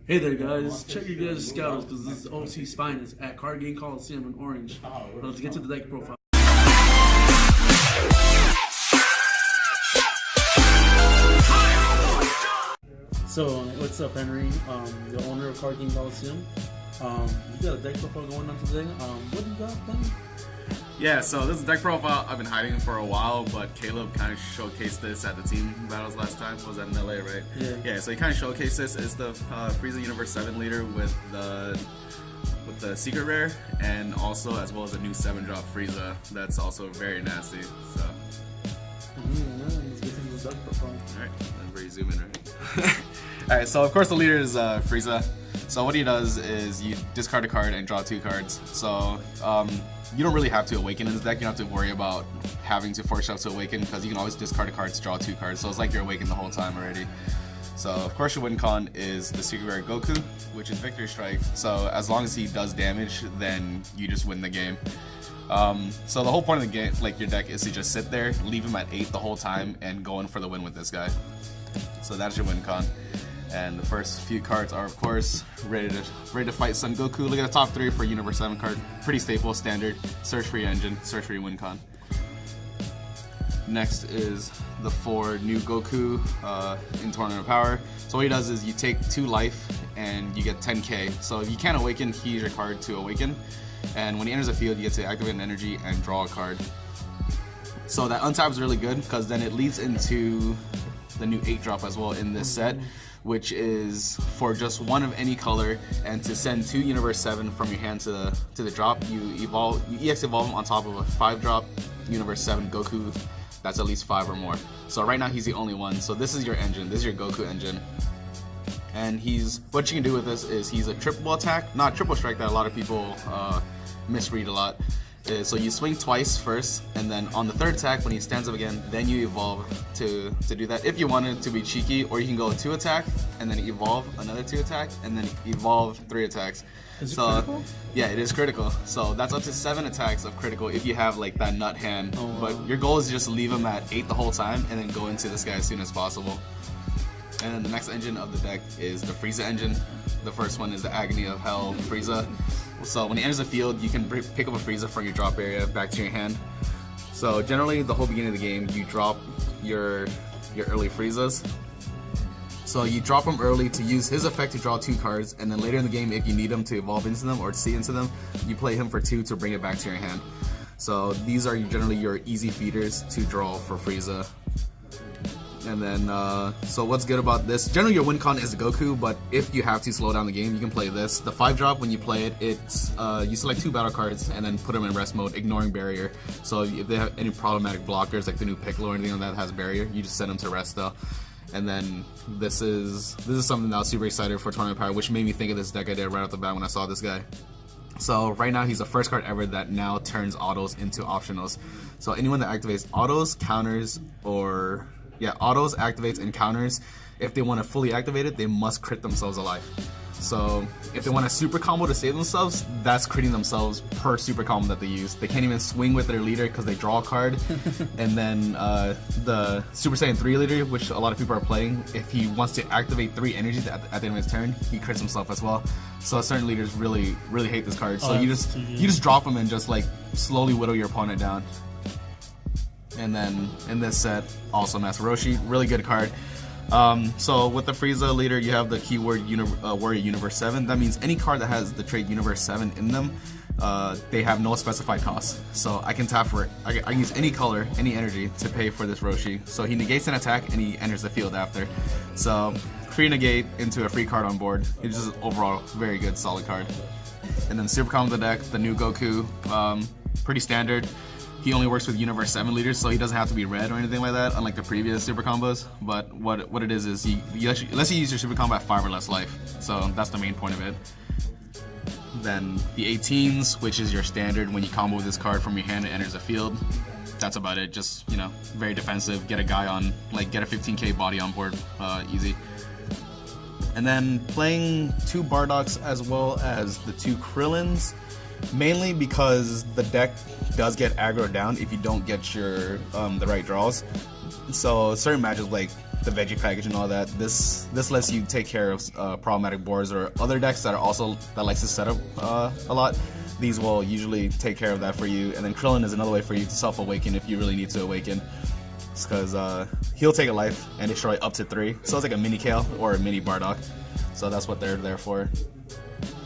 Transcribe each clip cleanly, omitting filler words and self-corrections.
Hey there, guys. Check your guys' scouts because this is OC's finest at Card Game Coliseum in Orange. Let's get to the deck profile. So, what's up, Henry? The owner of Card Game Coliseum. You got a deck profile going on today. What do you got playing? Yeah, so this is a deck profile I've been hiding for a while, but Caleb kind of showcased this at the team battles last time. Was that in LA, right? Yeah. Yeah, so he kind of showcased this. It's the Frieza Universe 7 leader with the secret rare, and also as well as a new 7-drop Frieza that's also very nasty. So. Let's get to the deck profile. Alright, that's where you zoom in, right? Alright, so of course the leader is Frieza. So what he does is you discard a card and draw 2 cards. So you don't really have to awaken in this deck. You don't have to worry about having to force yourself to awaken because you can always discard a card to draw 2 cards. So it's like you're awakened the whole time already. So of course your win con is the secret rare Goku, which is Victory Strike. So as long as he does damage, then you just win the game. So the whole point of the game, like your deck, is to just sit there, leave him at 8 the whole time, and go in for the win with this guy. So that's your win con. And the first few cards are, of course, ready to fight Son Goku. Look at the top 3 for Universe 7 card. Pretty staple, standard. Search for your engine, search for your win con. Next is the 4 new Goku in Tournament of Power. So what he does is you take 2 life and you get 10k. So if you can't awaken, he uses your card to awaken. And when he enters the field, you get to activate an energy and draw a card. So that untap is really good because then it leads into the new 8-drop as well in this set, which is for just 1 of any color, and to send 2 Universe 7 from your hand to the drop, you EX evolve him on top of a 5-drop Universe 7 Goku that's at least 5 or more. So right now he's the only one. So this is your engine. This is your Goku engine. And what you can do with this is he's a triple attack, not triple strike that a lot of people misread a lot. So you swing twice first, and then on the 3rd attack, when he stands up again, then you evolve to do that. If you wanted to be cheeky, or you can go 2 attack, and then evolve another 2 attack, and then evolve 3 attacks. Is it critical? Yeah, it is critical. So that's up to 7 attacks of critical if you have like that nut hand. Oh, wow. But your goal is to just leave him at 8 the whole time, and then go into this guy as soon as possible. And then the next engine of the deck is the Frieza engine. The first one is the Agony of Hell Frieza. So when he enters the field, you can pick up a Frieza from your drop area back to your hand. So generally, the whole beginning of the game, you drop your early Friezas. So you drop him early to use his effect to draw 2 cards, and then later in the game, if you need him to evolve into them or to see into them, you play him for 2 to bring it back to your hand. So these are generally your easy feeders to draw for Frieza. And then, so what's good about this? Generally, your win con is Goku, but if you have to slow down the game, you can play this. The 5-drop, when you play it, it's you select 2 battle cards and then put them in rest mode, ignoring barrier. So if they have any problematic blockers, like the new Piccolo or anything like that has barrier, you just send them to rest though. And then this is something that I was super excited for Tournament Power, which made me think of this deck I did right off the bat when I saw this guy. So right now he's the first card ever that now turns autos into optionals. So anyone that activates autos, counters, or autos, activates, and counters, if they want to fully activate it, they must crit themselves alive. So if they want a super combo to save themselves, that's critting themselves per super combo that they use. They can't even swing with their leader because they draw a card. And then the Super Saiyan 3 leader, which a lot of people are playing, if he wants to activate 3 energies at the end of his turn, he crits himself as well. So certain leaders really hate this card. So you just drop him and just like slowly whittle your opponent down. And then in this set, also Master Roshi, really good card. So with the Frieza leader, you have the keyword Warrior Universe 7. That means any card that has the trait Universe 7 in them, they have no specified cost. So I can tap for it. I can use any color, any energy to pay for this Roshi. So he negates an attack and he enters the field after. So free negate into a free card on board. It's just overall very good, solid card. And then super combo the deck, the new Goku, pretty standard. He only works with Universe 7 leaders, so he doesn't have to be red or anything like that, unlike the previous super combos. But what it is he lets you use your super combo at 5 or less life. So that's the main point of it. Then the 18s, which is your standard when you combo with this card from your hand, it enters the field. That's about it. Just, you know, very defensive. Get a guy on, like, get a 15k body on board, easy. And then playing 2 Bardocks as well as the 2 Krillins, mainly because the deck does get aggroed down if you don't get your the right draws. So certain matches like the veggie package and all that. This lets you take care of problematic boards or other decks that likes to set up a lot. These will usually take care of that for you. And then Krillin is another way for you to self-awaken if you really need to awaken. It's because he'll take a life and destroy up to 3. So it's like a mini Kale or a mini Bardock. So that's what they're there for.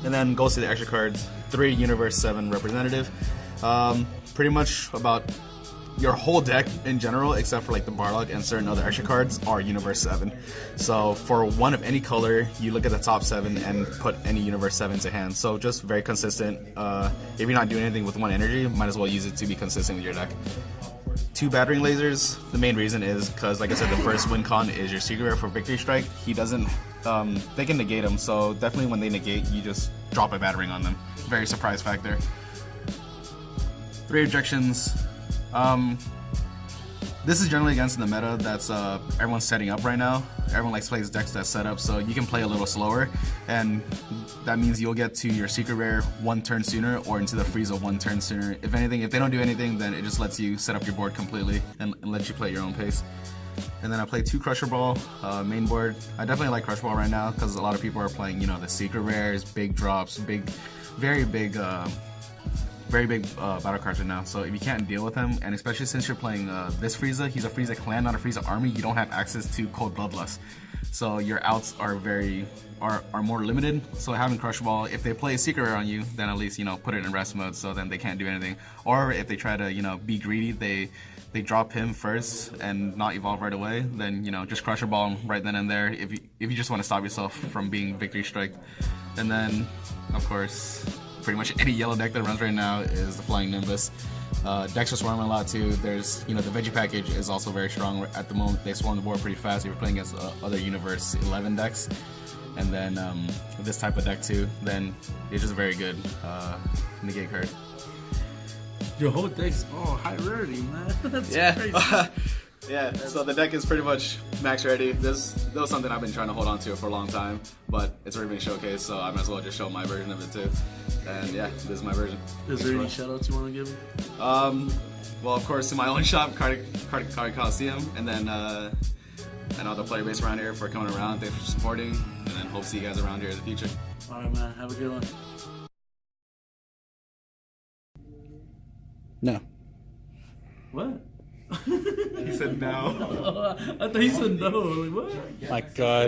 And then goes to the extra cards. 3 Universe 7 representative. Pretty much about your whole deck in general, except for like the Bardock and certain other extra cards, are Universe 7. So for one of any color, you look at the top 7 and put any Universe 7 to hand. So just very consistent. If you're not doing anything with one energy, might as well use it to be consistent with your deck. 2 battering lasers. The main reason is because, like I said, the first win con is your secret rare for Victory Strike. He doesn't, they can negate him, so definitely when they negate, you just drop a battering on them. Very surprise factor. 3 objections. This is generally against the meta that's everyone's setting up right now. Everyone likes plays decks that set up, so you can play a little slower, and that means you'll get to your secret rare 1 turn sooner or into the Frieza 1 turn sooner. If anything, if they don't do anything, then it just lets you set up your board completely and lets you play at your own pace. And then I play 2 Crusher Ball main board. I definitely like Crusher Ball right now because a lot of people are playing, you know, the secret rares, big drops, very big battle cards right now. So if you can't deal with him, and especially since you're playing this Frieza, he's a Frieza clan, not a Frieza army, you don't have access to Cold Bloodlust. So your outs are more limited. So having Crush Ball, if they play a secret rare on you, then at least, you know, put it in rest mode so then they can't do anything. Or if they try to, you know, be greedy, they drop him first and not evolve right away, then, you know, just Crusher Ball him right then and there if you just want to stop yourself from being Victory Strike. And then, of course, pretty much any yellow deck that runs right now is the Flying Nimbus. Decks are swarming a lot too. There's, you know, the veggie package is also very strong at the moment. They swarm the board pretty fast if you're playing against other Universe 11 decks. And then with this type of deck too, then it's just a very good negate card. Your whole deck's high rarity, man. That's crazy. Yeah, so the deck is pretty much max ready. This was something I've been trying to hold on to for a long time, but it's already been showcased, so I might as well just show my version of it too. And yeah, this is my version. Is there any shoutouts you want to give? Well, of course, to my own shop, Card Coliseum, and then and all the player base around here for coming around. Thanks for supporting, and then hope to see you guys around here in the future. All right, man. Have a good one. No. What? He said no. I thought he said no. Like, what? My God.